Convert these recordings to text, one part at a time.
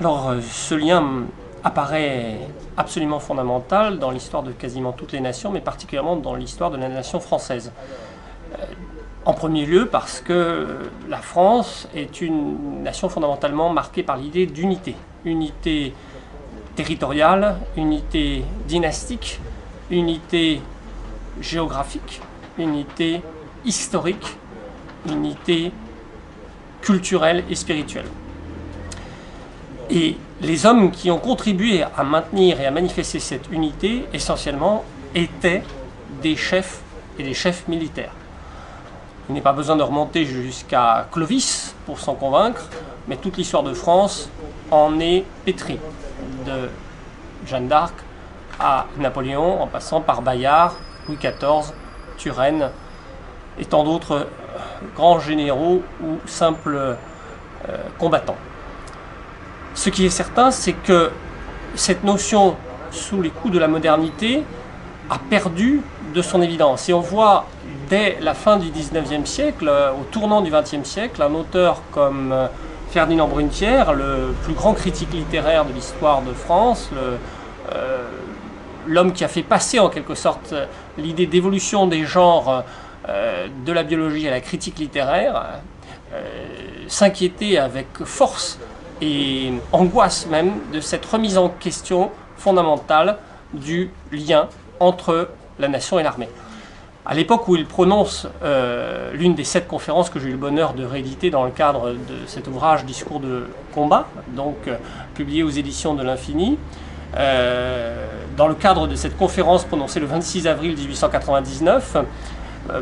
Alors, ce lien apparaît absolument fondamental dans l'histoire de quasiment toutes les nations, mais particulièrement dans l'histoire de la nation française. En premier lieu parce que la France est une nation fondamentalement marquée par l'idée d'unité. Unité territoriale, unité dynastique, unité géographique, unité historique, unité culturelle et spirituelle. Et les hommes qui ont contribué à maintenir et à manifester cette unité, essentiellement, étaient des chefs et des chefs militaires. Il n'est pas besoin de remonter jusqu'à Clovis pour s'en convaincre, mais toute l'histoire de France en est pétrie, de Jeanne d'Arc à Napoléon, en passant par Bayard, Louis XIV, Turenne et tant d'autres grands généraux ou simples combattants. Ce qui est certain, c'est que cette notion, sous les coups de la modernité, a perdu de son évidence. Et on voit dès la fin du XIXe siècle, au tournant du XXe siècle, un auteur comme Ferdinand Brunetière, le plus grand critique littéraire de l'histoire de France, l'homme qui a fait passer en quelque sorte l'idée d'évolution des genres de la biologie à la critique littéraire, s'inquiétait avec force et angoisse même de cette remise en question fondamentale du lien entre la nation et l'armée. À l'époque où il prononce l'une des 7 conférences que j'ai eu le bonheur de rééditer dans le cadre de cet ouvrage Discours de combat, donc publié aux éditions de l'Infini, dans le cadre de cette conférence prononcée le 26 avril 1899,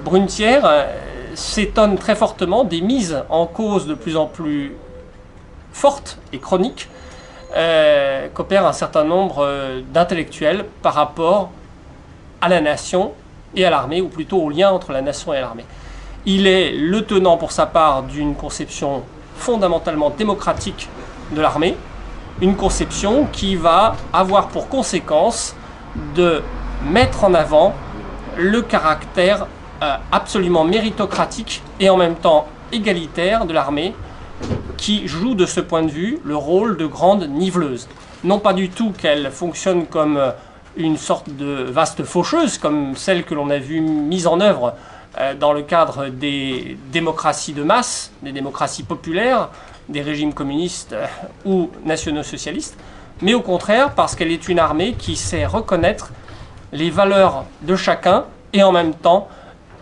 Brunetière s'étonne très fortement des mises en cause de plus en plus fortes et chroniques qu'opèrent un certain nombre d'intellectuels par rapport à la nation et à l'armée, ou plutôt au lien entre la nation et l'armée. Il est le tenant pour sa part d'une conception fondamentalement démocratique de l'armée, une conception qui va avoir pour conséquence de mettre en avant le caractère absolument méritocratique et en même temps égalitaire de l'armée, qui joue de ce point de vue le rôle de grande niveleuse. Non pas du tout qu'elle fonctionne comme une sorte de vaste faucheuse, comme celle que l'on a vue mise en œuvre dans le cadre des démocraties de masse, des démocraties populaires, des régimes communistes ou nationaux-socialistes, mais au contraire parce qu'elle est une armée qui sait reconnaître les valeurs de chacun et en même temps,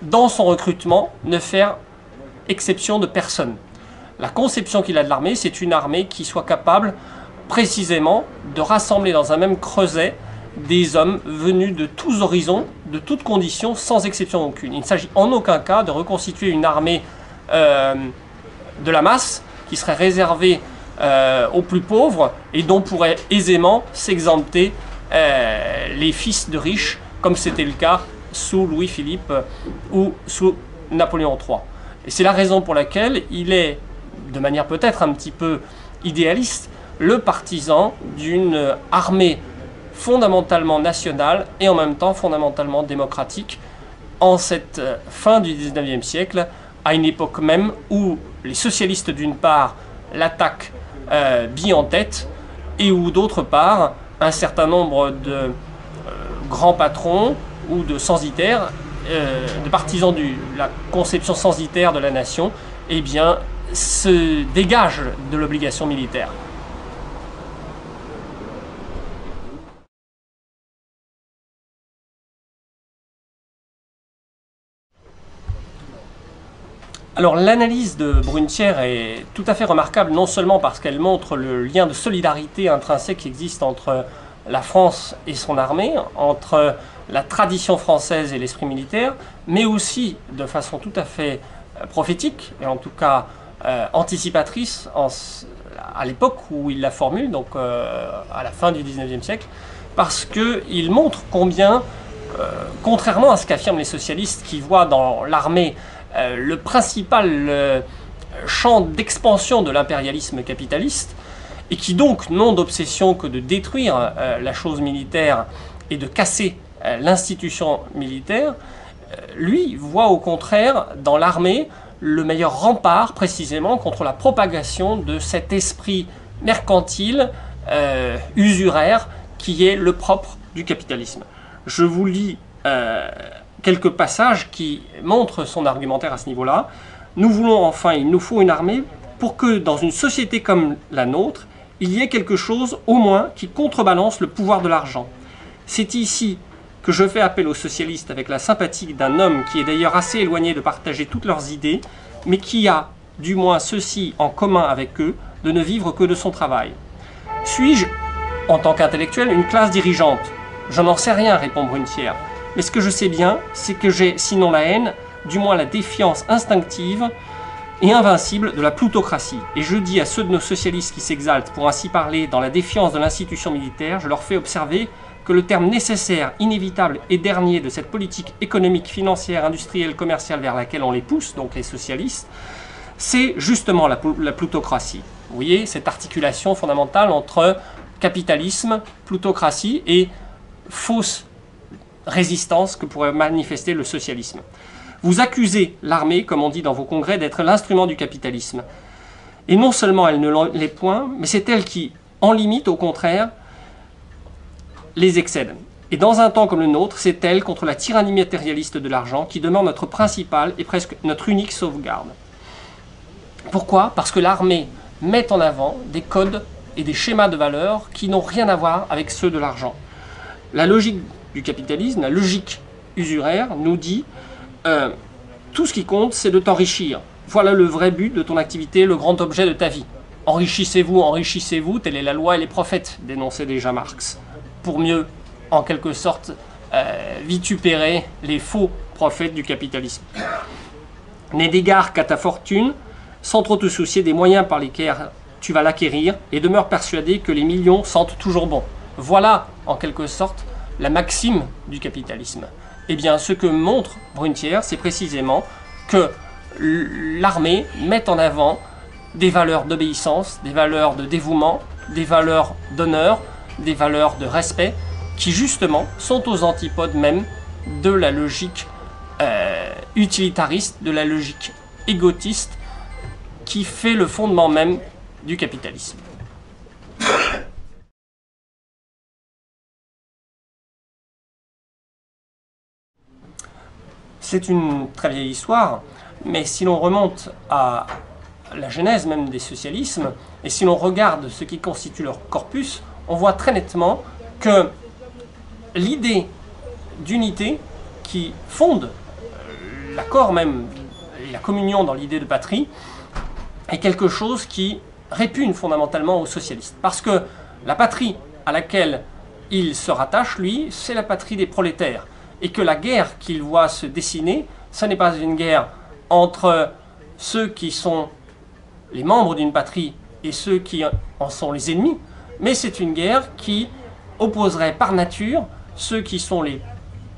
dans son recrutement, ne faire exception de personne. La conception qu'il a de l'armée, c'est une armée qui soit capable précisément de rassembler dans un même creuset des hommes venus de tous horizons, de toutes conditions, sans exception aucune. Il ne s'agit en aucun cas de reconstituer une armée de la masse qui serait réservée aux plus pauvres et dont pourraient aisément s'exempter les fils de riches, comme c'était le cas sous Louis-Philippe ou sous Napoléon III. Et c'est la raison pour laquelle il est, de manière peut-être un petit peu idéaliste, le partisan d'une armée fondamentalement nationale et en même temps fondamentalement démocratique en cette fin du XIXe siècle, à une époque même où les socialistes d'une part l'attaquent bille en tête et où d'autre part un certain nombre de grands patrons ou de censitaires, de partisans de la conception censitaire de la nation, eh bien, se dégagent de l'obligation militaire. Alors l'analyse de Brunetière est tout à fait remarquable, non seulement parce qu'elle montre le lien de solidarité intrinsèque qui existe entre la France et son armée, entre la tradition française et l'esprit militaire, mais aussi de façon tout à fait prophétique, et en tout cas anticipatrice à l'époque où il la formule, donc à la fin du XIXe siècle, parce qu'il montre combien, contrairement à ce qu'affirment les socialistes qui voient dans l'armée le principal champ d'expansion de l'impérialisme capitaliste, et qui donc n'ont d'obsession que de détruire la chose militaire et de casser l'institution militaire, lui voit au contraire dans l'armée le meilleur rempart précisément contre la propagation de cet esprit mercantile, usuraire, qui est le propre du capitalisme. Je vous lis quelques passages qui montrent son argumentaire à ce niveau-là. Nous voulons enfin, il nous faut une armée pour que dans une société comme la nôtre, il y ait quelque chose au moins qui contrebalance le pouvoir de l'argent. C'est ici que je fais appel aux socialistes avec la sympathie d'un homme qui est d'ailleurs assez éloigné de partager toutes leurs idées, mais qui a du moins ceci en commun avec eux, de ne vivre que de son travail. Suis-je, en tant qu'intellectuel, une classe dirigeante? Je n'en sais rien, répond Brunetière. Mais ce que je sais bien, c'est que j'ai, sinon la haine, du moins la défiance instinctive et invincible de la plutocratie. Et je dis à ceux de nos socialistes qui s'exaltent, pour ainsi parler, dans la défiance de l'institution militaire, je leur fais observer que le terme nécessaire, inévitable et dernier de cette politique économique, financière, industrielle, commerciale vers laquelle on les pousse, donc les socialistes, c'est justement la plutocratie. Vous voyez cette articulation fondamentale entre capitalisme, plutocratie et fausse résistance que pourrait manifester le socialisme. Vous accusez l'armée, comme on dit dans vos congrès, d'être l'instrument du capitalisme. Et non seulement elle ne l'est point, mais c'est elle qui, en limite, au contraire, les excède. Et dans un temps comme le nôtre, c'est elle, contre la tyrannie matérialiste de l'argent, qui demeure notre principale et presque notre unique sauvegarde. Pourquoi? Parce que l'armée met en avant des codes et des schémas de valeurs qui n'ont rien à voir avec ceux de l'argent. La logique du capitalisme, la logique usuraire, nous dit tout ce qui compte, c'est de t'enrichir. Voilà le vrai but de ton activité, le grand objet de ta vie. Enrichissez-vous, telle est la loi et les prophètes, dénonçait déjà Marx, pour mieux, en quelque sorte, vitupérer les faux prophètes du capitalisme. N'aie d'égard qu'à ta fortune, sans trop te soucier des moyens par lesquels tu vas l'acquérir, et demeure persuadé que les millions sentent toujours bon. Voilà, en quelque sorte, la maxime du capitalisme. Eh bien, ce que montre Brunetière, c'est précisément que l'armée met en avant des valeurs d'obéissance, des valeurs de dévouement, des valeurs d'honneur, des valeurs de respect, qui justement sont aux antipodes même de la logique utilitariste, de la logique égotiste, qui fait le fondement même du capitalisme. C'est une très vieille histoire, mais si l'on remonte à la genèse même des socialismes, et si l'on regarde ce qui constitue leur corpus, on voit très nettement que l'idée d'unité qui fonde l'accord même, la communion dans l'idée de patrie, est quelque chose qui répugne fondamentalement aux socialistes. Parce que la patrie à laquelle il se rattache, lui, c'est la patrie des prolétaires. Et que la guerre qu'il voit se dessiner, ce n'est pas une guerre entre ceux qui sont les membres d'une patrie et ceux qui en sont les ennemis, mais c'est une guerre qui opposerait par nature ceux qui sont les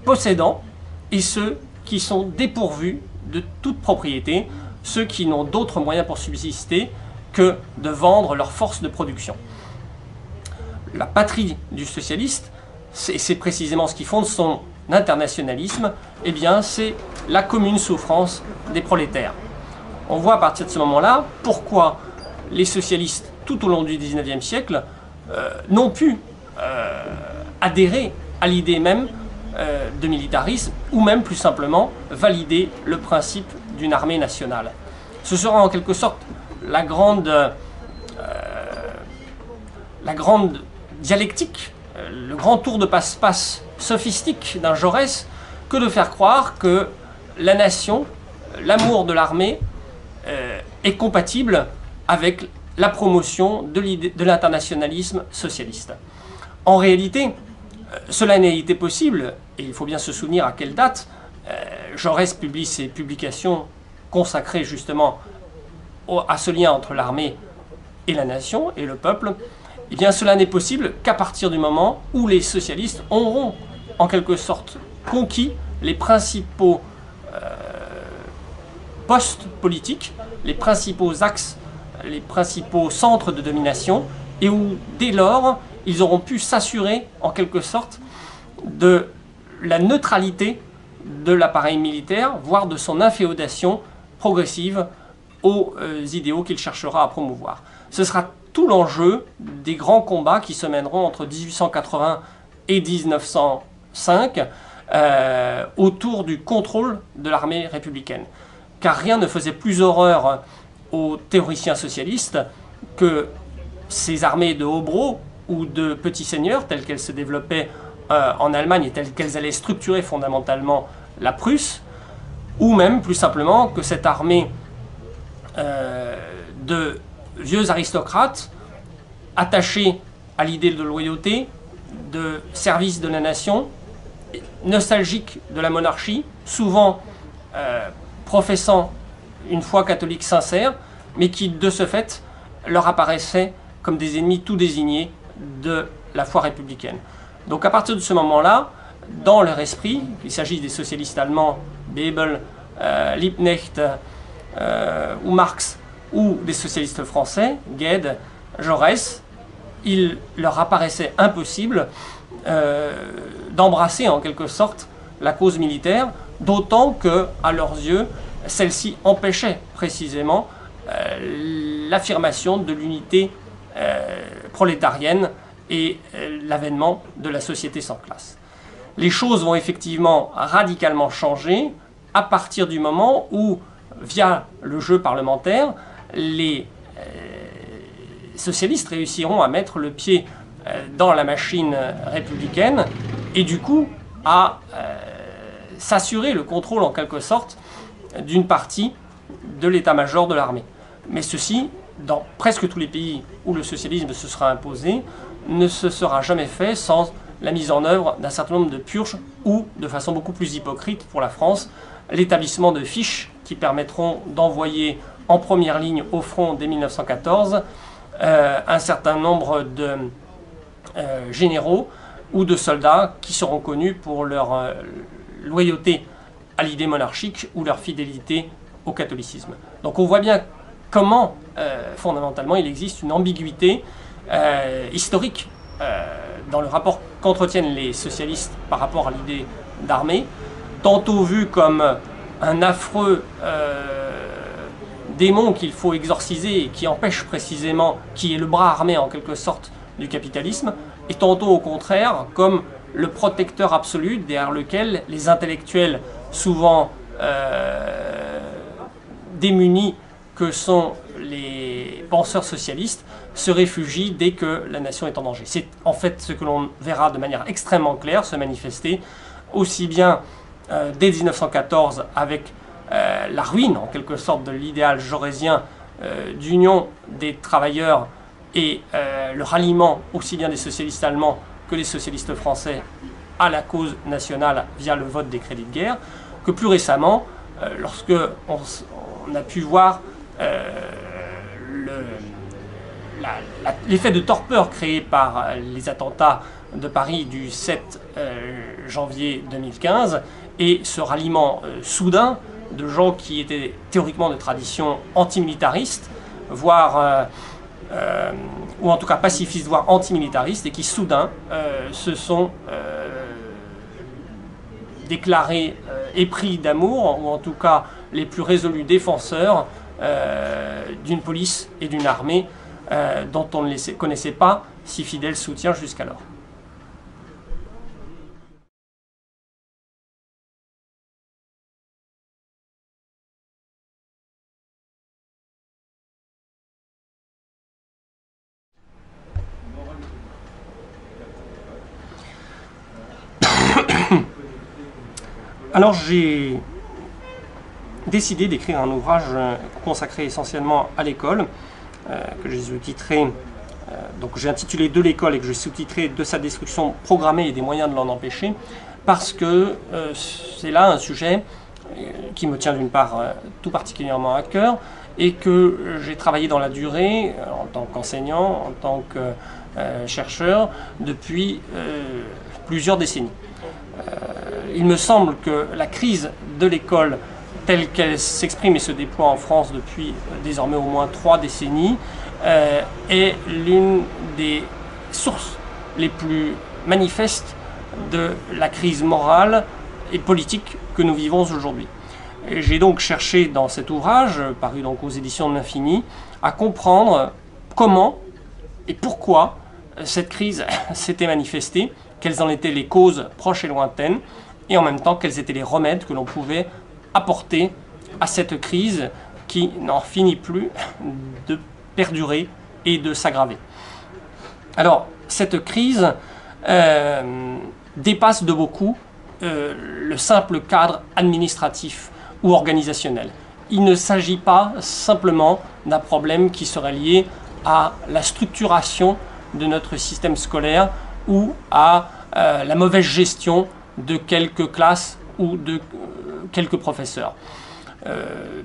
possédants et ceux qui sont dépourvus de toute propriété, ceux qui n'ont d'autres moyens pour subsister que de vendre leur force de production. La patrie du socialiste, c'est précisément ce qui fonde son internationalisme, eh bien c'est la commune souffrance des prolétaires. On voit à partir de ce moment-là pourquoi les socialistes, tout au long du XIXe siècle, n'ont pu adhérer à l'idée même de militarisme, ou même plus simplement valider le principe d'une armée nationale. Ce sera en quelque sorte la grande dialectique, le grand tour de passe-passe sophistique d'un Jaurès, que de faire croire que la nation, l'amour de l'armée, est compatible avec la promotion de l'internationalisme socialiste. En réalité, cela n'a été possible, et il faut bien se souvenir à quelle date Jaurès publie ses publications consacrées justement à ce lien entre l'armée et la nation et le peuple. Eh bien cela n'est possible qu'à partir du moment où les socialistes auront en quelque sorte conquis les principaux postes politiques, les principaux axes, les principaux centres de domination, et où dès lors ils auront pu s'assurer en quelque sorte de la neutralité de l'appareil militaire, voire de son inféodation progressive aux idéaux qu'il cherchera à promouvoir. Ce sera tout l'enjeu des grands combats qui se mèneront entre 1880 et 1905 autour du contrôle de l'armée républicaine. Car rien ne faisait plus horreur aux théoriciens socialistes que ces armées de hobereaux ou de petits seigneurs telles qu'elles se développaient en Allemagne et telles qu'elles allaient structurer fondamentalement la Prusse, ou même plus simplement que cette armée de vieux aristocrates attachés à l'idée de loyauté, de service de la nation, nostalgiques de la monarchie, souvent professant une foi catholique sincère, mais qui de ce fait leur apparaissaient comme des ennemis tout désignés de la foi républicaine. Donc à partir de ce moment-là, dans leur esprit, qu'il s'agisse des socialistes allemands, Bebel, Liebknecht ou Marx, ou des socialistes français, Gued, Jaurès, il leur apparaissait impossible d'embrasser en quelque sorte la cause militaire, d'autant que, à leurs yeux, celle-ci empêchait précisément l'affirmation de l'unité prolétarienne et l'avènement de la société sans classe. Les choses vont effectivement radicalement changer à partir du moment où, via le jeu parlementaire, les socialistes réussiront à mettre le pied dans la machine républicaine et du coup à s'assurer le contrôle en quelque sorte d'une partie de l'état-major de l'armée. Mais ceci, dans presque tous les pays où le socialisme se sera imposé, ne se sera jamais fait sans la mise en œuvre d'un certain nombre de purges ou, de façon beaucoup plus hypocrite pour la France, l'établissement de fiches qui permettront d'envoyer en première ligne au front dès 1914 un certain nombre de généraux ou de soldats qui seront connus pour leur loyauté à l'idée monarchique ou leur fidélité au catholicisme. Donc on voit bien comment, fondamentalement, il existe une ambiguïté historique dans le rapport qu'entretiennent les socialistes par rapport à l'idée d'armée, tantôt vu comme un affreux démon qu'il faut exorciser et qui empêche précisément, qui est le bras armé en quelque sorte du capitalisme, et tantôt au contraire comme le protecteur absolu derrière lequel les intellectuels souvent démunis que sont les penseurs socialistes se réfugient dès que la nation est en danger. C'est en fait ce que l'on verra de manière extrêmement claire se manifester aussi bien dès 1914 avec la ruine en quelque sorte de l'idéal jaurésien d'union des travailleurs et le ralliement aussi bien des socialistes allemands que des socialistes français à la cause nationale via le vote des crédits de guerre, que plus récemment, lorsque on a pu voir l'effet de torpeur créé par les attentats de Paris du 7 janvier 2015 et ce ralliement soudain de gens qui étaient théoriquement de tradition antimilitariste, voire ou en tout cas pacifistes, voire antimilitaristes, et qui soudain se sont déclarés épris d'amour, ou en tout cas les plus résolus défenseurs d'une police et d'une armée dont on ne connaissait pas si fidèle soutien jusqu'alors. Alors j'ai décidé d'écrire un ouvrage consacré essentiellement à l'école, que j'ai sous-titré, donc j'ai intitulé De l'école et que j'ai sous-titré De sa destruction programmée et des moyens de l'en empêcher, parce que c'est là un sujet qui me tient d'une part tout particulièrement à cœur et que j'ai travaillé dans la durée en tant qu'enseignant, en tant que chercheur depuis plusieurs décennies. Il me semble que la crise de l'école telle qu'elle s'exprime et se déploie en France depuis désormais au moins 3 décennies est l'une des sources les plus manifestes de la crise morale et politique que nous vivons aujourd'hui. J'ai donc cherché dans cet ouvrage, paru donc aux éditions de l'Infini, à comprendre comment et pourquoi cette crise s'était manifestée, quelles en étaient les causes proches et lointaines, et en même temps quels étaient les remèdes que l'on pouvait apporter à cette crise qui n'en finit plus de perdurer et de s'aggraver. Alors, cette crise dépasse de beaucoup le simple cadre administratif ou organisationnel. Il ne s'agit pas simplement d'un problème qui serait lié à la structuration de notre système scolaire ou à la mauvaise gestion de quelques classes ou de quelques professeurs.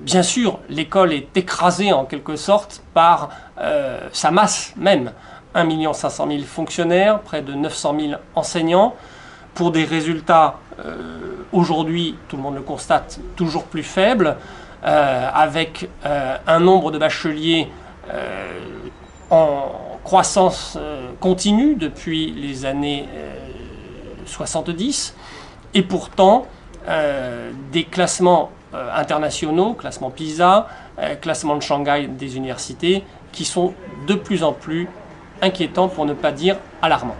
Bien sûr, l'école est écrasée en quelque sorte par sa masse même. 1 500 000 fonctionnaires, près de 900 000 enseignants, pour des résultats aujourd'hui, tout le monde le constate, toujours plus faibles, avec un nombre de bacheliers en croissance continue depuis les années 70, et pourtant des classements internationaux, classement PISA, classement de Shanghai des universités, qui sont de plus en plus inquiétants, pour ne pas dire alarmants.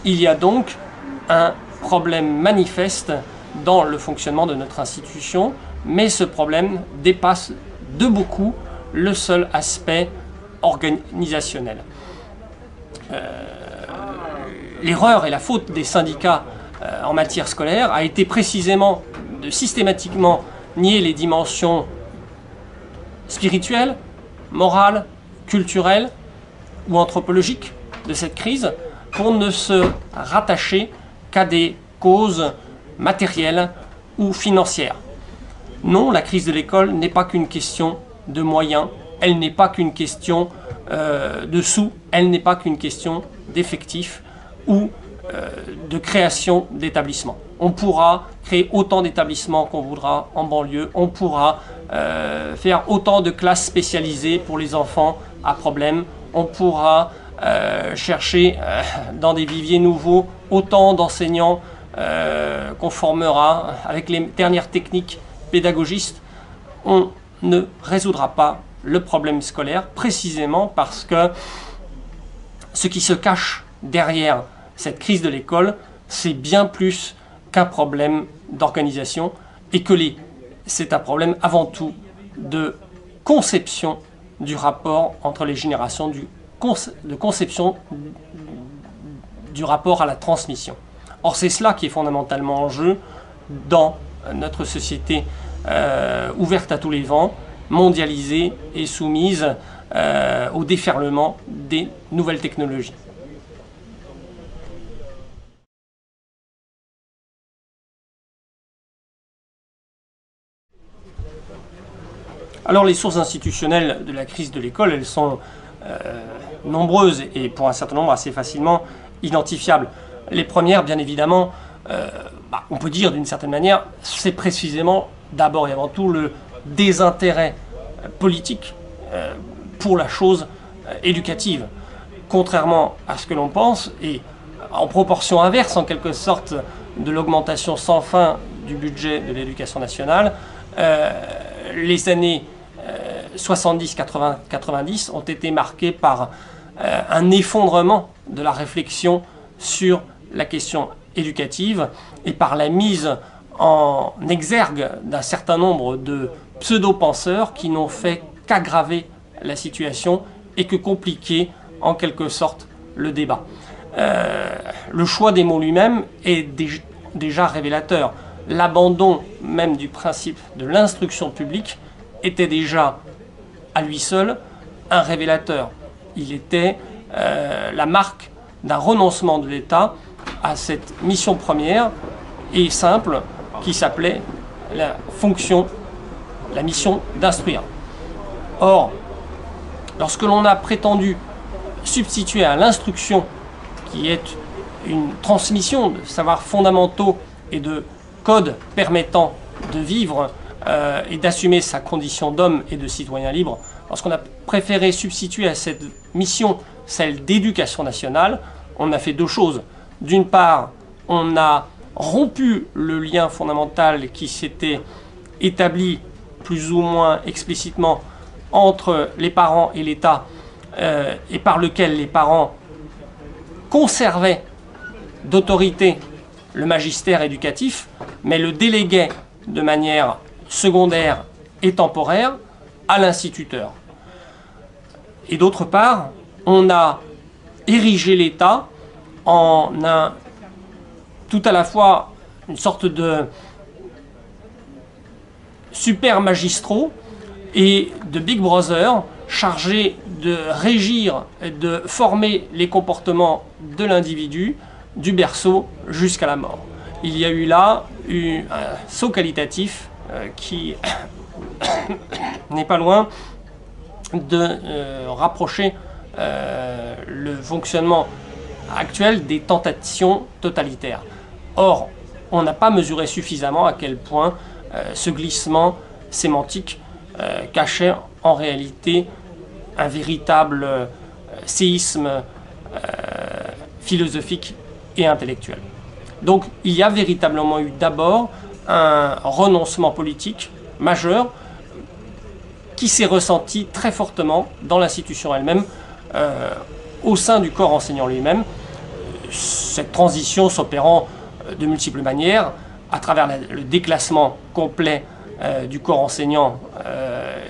Il y a donc un problème manifeste dans le fonctionnement de notre institution, mais ce problème dépasse de beaucoup le seul aspect organisationnel. L'erreur et la faute des syndicats en matière scolaire a été précisément de systématiquement nier les dimensions spirituelles, morales, culturelles ou anthropologiques de cette crise pour ne se rattacher qu'à des causes matérielles ou financières. Non, la crise de l'école n'est pas qu'une question de moyens, elle n'est pas qu'une question de sous, elle n'est pas qu'une question d'effectifs ou de création d'établissements. On pourra créer autant d'établissements qu'on voudra en banlieue, on pourra faire autant de classes spécialisées pour les enfants à problème, on pourra chercher dans des viviers nouveaux autant d'enseignants qu'on formera avec les dernières techniques pédagogistes. On ne résoudra pas le problème scolaire précisément parce que ce qui se cache derrière cette crise de l'école, c'est bien plus qu'un problème d'organisation et que c'est un problème avant tout de conception du rapport entre les générations, de conception du rapport à la transmission. Or, c'est cela qui est fondamentalement en jeu dans notre société ouverte à tous les vents, mondialisée et soumise au déferlement des nouvelles technologies. Alors les sources institutionnelles de la crise de l'école, elles sont nombreuses et pour un certain nombre assez facilement identifiables. Les premières, bien évidemment, on peut dire d'une certaine manière, c'est précisément d'abord et avant tout le désintérêt politique pour la chose éducative. Contrairement à ce que l'on pense, et en proportion inverse en quelque sorte de l'augmentation sans fin du budget de l'éducation nationale, les années 70, 80, 90 ont été marquées par un effondrement de la réflexion sur la question éducative et par la mise en exergue d'un certain nombre de pseudo-penseurs qui n'ont fait qu'aggraver la situation et que compliquer en quelque sorte le débat. Le choix des mots lui-même est déjà révélateur. L'abandon même du principe de l'instruction publique était déjà à lui seul un révélateur. Il était la marque d'un renoncement de l'État à cette mission première et simple qui s'appelait la mission d'instruire. Or, lorsque l'on a prétendu substituer à l'instruction, qui est une transmission de savoirs fondamentaux et de codes permettant de vivre et d'assumer sa condition d'homme et de citoyen libre, lorsqu'on a préféré substituer à cette mission celle d'éducation nationale, on a fait deux choses. D'une part, on a rompu le lien fondamental qui s'était établi plus ou moins explicitement entre les parents et l'État et par lequel les parents conservaient d'autorité le magistère éducatif, mais le déléguaient de manière secondaire et temporaire à l'instituteur. Et d'autre part, on a érigé l'État en un tout à la fois une sorte de super magistraux et de Big Brother chargés de régir et de former les comportements de l'individu du berceau jusqu'à la mort. Il y a eu là un saut qualitatif qui n'est pas loin de rapprocher le fonctionnement actuel des tentations totalitaires. Or, on n'a pas mesuré suffisamment à quel point ce glissement sémantique cachait en réalité un véritable séisme philosophique et intellectuel. Donc il y a véritablement eu d'abord un renoncement politique majeur qui s'est ressenti très fortement dans l'institution elle-même, au sein du corps enseignant lui-même. Cette transition s'opérant de multiples manières, à travers le déclassement complet du corps enseignant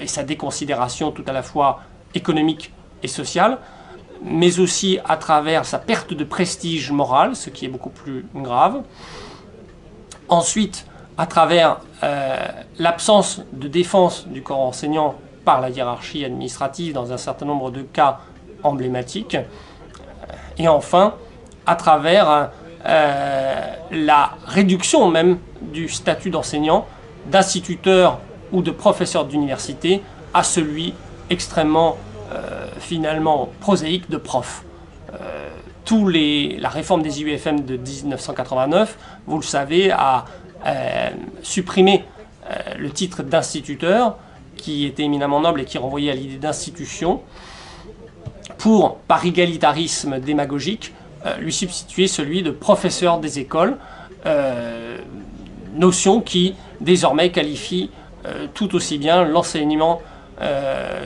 et sa déconsidération tout à la fois économique et sociale, mais aussi à travers sa perte de prestige moral, ce qui est beaucoup plus grave. Ensuite, à travers l'absence de défense du corps enseignant par la hiérarchie administrative dans un certain nombre de cas emblématiques. Et enfin, à travers la réduction même du statut d'enseignant, d'instituteur ou de professeur d'université à celui extrêmement finalement prosaïque de prof. La réforme des IUFM de 1989, vous le savez, a supprimé le titre d'instituteur, qui était éminemment noble et qui renvoyait à l'idée d'institution, pour, par égalitarisme démagogique, lui substituer celui de professeur des écoles, notion qui désormais qualifie tout aussi bien l'enseignement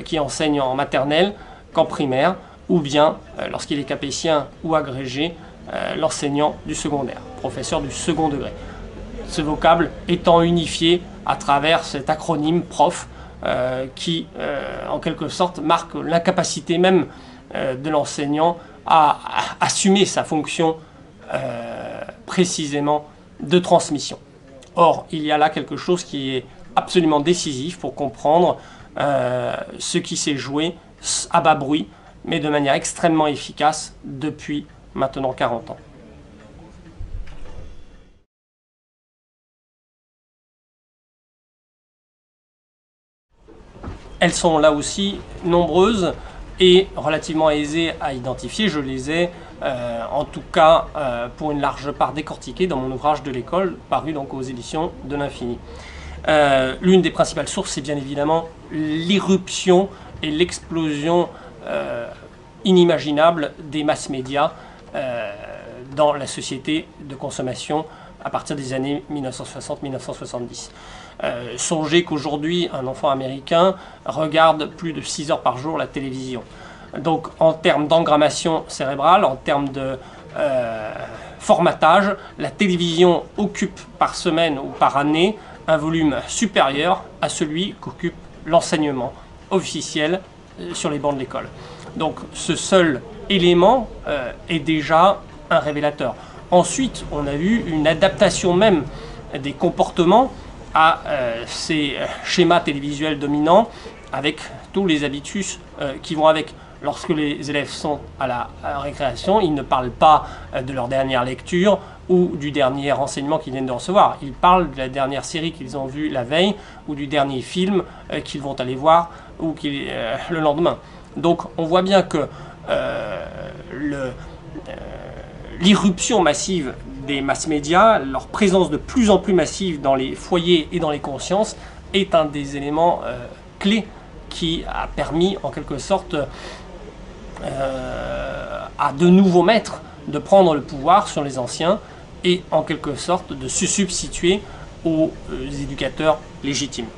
qui enseigne en maternelle qu'en primaire, ou bien, lorsqu'il est capétien ou agrégé, l'enseignant du secondaire, professeur du second degré. Ce vocable étant unifié à travers cet acronyme prof qui, en quelque sorte, marque l'incapacité même de l'enseignant à assumer sa fonction précisément de transmission. Or, il y a là quelque chose qui est absolument décisif pour comprendre ce qui s'est joué à bas bruit, mais de manière extrêmement efficace depuis maintenant 40 ans. Elles sont là aussi nombreuses et relativement aisées à identifier. Je les ai, en tout cas, pour une large part décortiquées dans mon ouvrage de l'école, paru donc aux éditions de l'Infini. L'une des principales sources, c'est bien évidemment l'irruption et l'explosion inimaginable des mass médias dans la société de consommation à partir des années 1960-1970. Songez qu'aujourd'hui, un enfant américain regarde plus de 6 heures par jour la télévision. Donc en termes d'engrammation cérébrale, en termes de formatage, la télévision occupe par semaine ou par année un volume supérieur à celui qu'occupe l'enseignement officiel sur les bancs de l'école. Donc ce seul élément est déjà un révélateur. Ensuite, on a vu une adaptation même des comportements à ces schémas télévisuels dominants, avec tous les habitus qui vont avec. Lorsque les élèves sont à la récréation, ils ne parlent pas de leur dernière lecture ou du dernier renseignement qu'ils viennent de recevoir. Ils parlent de la dernière série qu'ils ont vue la veille ou du dernier film qu'ils vont aller voir ou le lendemain. Donc on voit bien que l'irruption massive des mass médias, leur présence de plus en plus massive dans les foyers et dans les consciences est un des éléments clés qui a permis en quelque sorte à de nouveaux maîtres de prendre le pouvoir sur les anciens et en quelque sorte de se substituer aux éducateurs légitimes.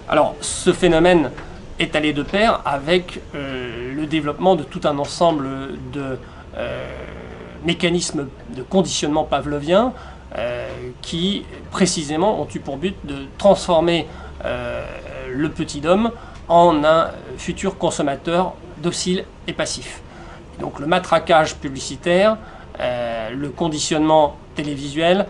Alors ce phénomène est allé de pair avec le développement de tout un ensemble de mécanismes de conditionnement pavlovien qui précisément ont eu pour but de transformer le petit homme en un futur consommateur docile et passif. Donc le matraquage publicitaire, le conditionnement télévisuel,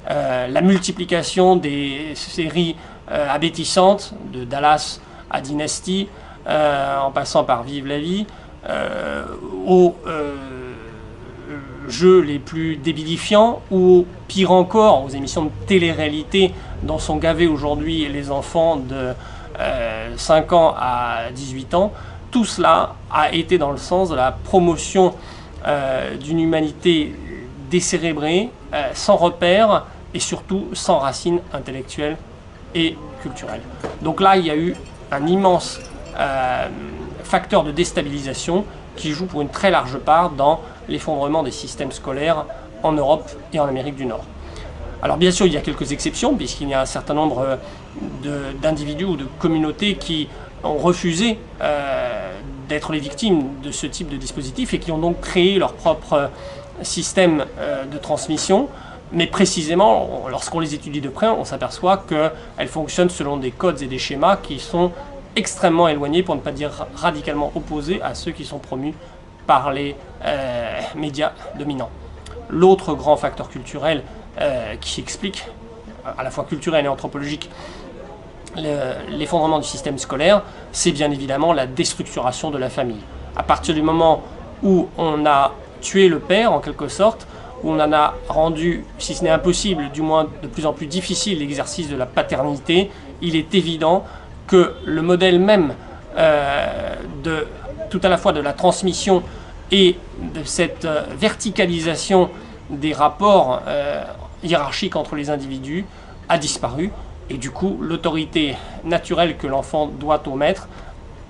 la multiplication des séries abétissantes, de Dallas à Dynasty, en passant par Vive la vie, aux jeux les plus débilifiants, ou pire encore, aux émissions de télé-réalité dont sont gavés aujourd'hui les enfants de 5 ans à 18 ans. Tout cela a été dans le sens de la promotion d'une humanité décérébrée, sans repères et surtout sans racines intellectuelles et culturelles. Donc là, il y a eu un immense facteur de déstabilisation qui joue pour une très large part dans l'effondrement des systèmes scolaires en Europe et en Amérique du Nord. Alors bien sûr, il y a quelques exceptions, puisqu'il y a un certain nombre d'individus ou de communautés qui ont refusé d'être les victimes de ce type de dispositif et qui ont donc créé leur propre système de transmission. Mais précisément, lorsqu'on les étudie de près, on s'aperçoit qu'elles fonctionnent selon des codes et des schémas qui sont extrêmement éloignés, pour ne pas dire radicalement opposés à ceux qui sont promus par les médias dominants. L'autre grand facteur culturel qui explique, à la fois culturel et anthropologique, l'effondrement du système scolaire, c'est bien évidemment la déstructuration de la famille. À partir du moment où on a tué le père, en quelque sorte, où on en a rendu, si ce n'est impossible, du moins de plus en plus difficile l'exercice de la paternité, il est évident que le modèle même tout à la fois de la transmission et de cette verticalisation des rapports hiérarchiques entre les individus a disparu, et du coup l'autorité naturelle que l'enfant doit au maître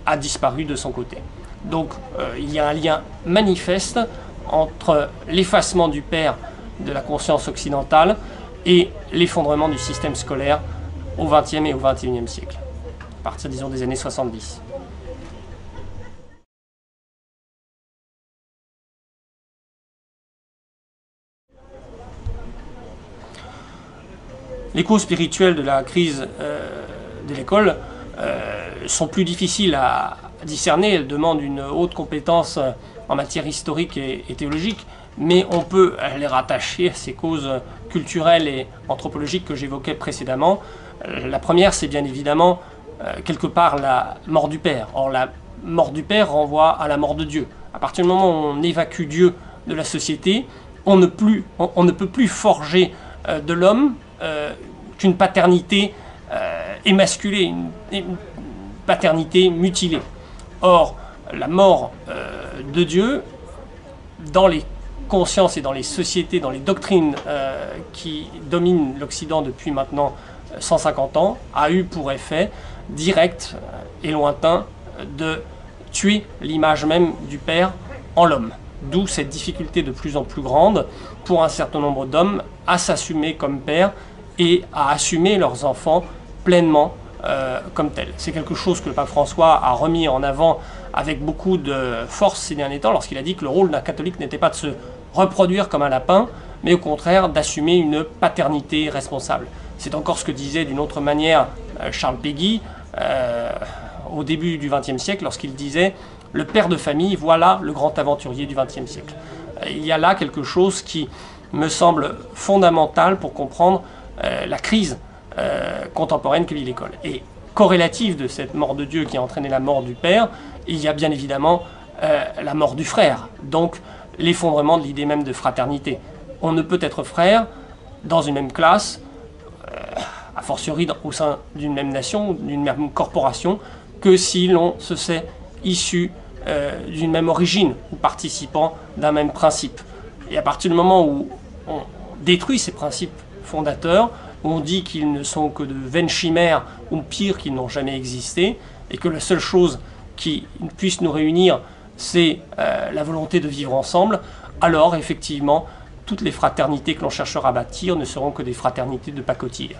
a disparu de son côté. Donc il y a un lien manifeste entre l'effacement du père de la conscience occidentale et l'effondrement du système scolaire au XXe et au XXIe siècle, à partir, disons, des années 70. Les causes spirituelles de la crise de l'école sont plus difficiles à discerner. Elles demandent une haute compétence en matière historique et théologique, mais on peut les rattacher à ces causes culturelles et anthropologiques que j'évoquais précédemment. La première, c'est bien évidemment quelque part la mort du père. Or, la mort du père renvoie à la mort de Dieu. À partir du moment où on évacue Dieu de la société, on ne peut plus forger de l'homme qu'une paternité émasculée, une paternité mutilée. Or, la mort de Dieu, dans les consciences et dans les sociétés, dans les doctrines qui dominent l'Occident depuis maintenant 150 ans, a eu pour effet direct et lointain de tuer l'image même du père en l'homme. D'où cette difficulté de plus en plus grande pour un certain nombre d'hommes à s'assumer comme père et à assumer leurs enfants pleinement comme tels. C'est quelque chose que le pape François a remis en avant avec beaucoup de force ces derniers temps, lorsqu'il a dit que le rôle d'un catholique n'était pas de se reproduire comme un lapin, mais au contraire d'assumer une paternité responsable. C'est encore ce que disait d'une autre manière Charles Péguy au début du XXe siècle, lorsqu'il disait « Le père de famille, voilà le grand aventurier du XXe siècle ». Il y a là quelque chose qui me semble fondamental pour comprendre la crise contemporaine que vit l'école. Et corrélative de cette mort de Dieu qui a entraîné la mort du père, il y a bien évidemment la mort du frère, donc l'effondrement de l'idée même de fraternité. On ne peut être frère dans une même classe, a fortiori au sein d'une même nation, d'une même corporation, que si l'on se sait issu d'une même origine ou participant d'un même principe. Et à partir du moment où on détruit ces principes fondateurs, où on dit qu'ils ne sont que de vaines chimères, ou pire, qu'ils n'ont jamais existé, et que la seule chose qui puisse nous réunir, c'est la volonté de vivre ensemble, alors effectivement, toutes les fraternités que l'on cherchera à bâtir ne seront que des fraternités de pacotille.